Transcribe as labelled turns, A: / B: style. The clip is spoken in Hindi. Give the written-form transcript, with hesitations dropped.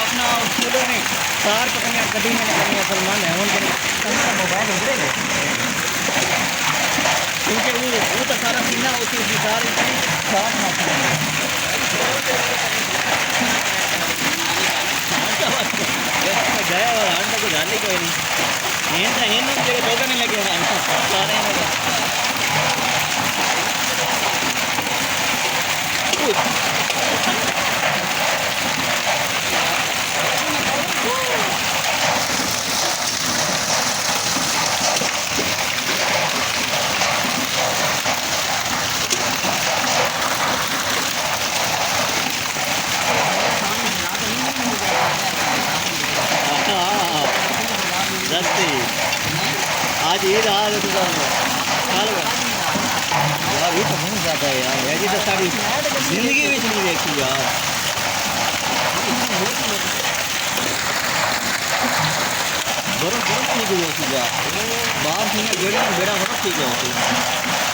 A: अपना स्कूलों में कार पकड़िया गड्डी में करनी सलमान है उनके मोबाइल उधरे क्योंकि वो तो सारा सीना होती है सारी शॉर्ट मारता है गया और हाथ तक डाल ही कोई नहीं जगह दो नहीं लगे सारे आज ईद आ रही तो कल यार ये तो नहीं जाता है यार ये तो सारी जिंदगी में नहीं देखी यार बर्फ ठीक है यार बाहर से बेड़ा बर्फ ठीक है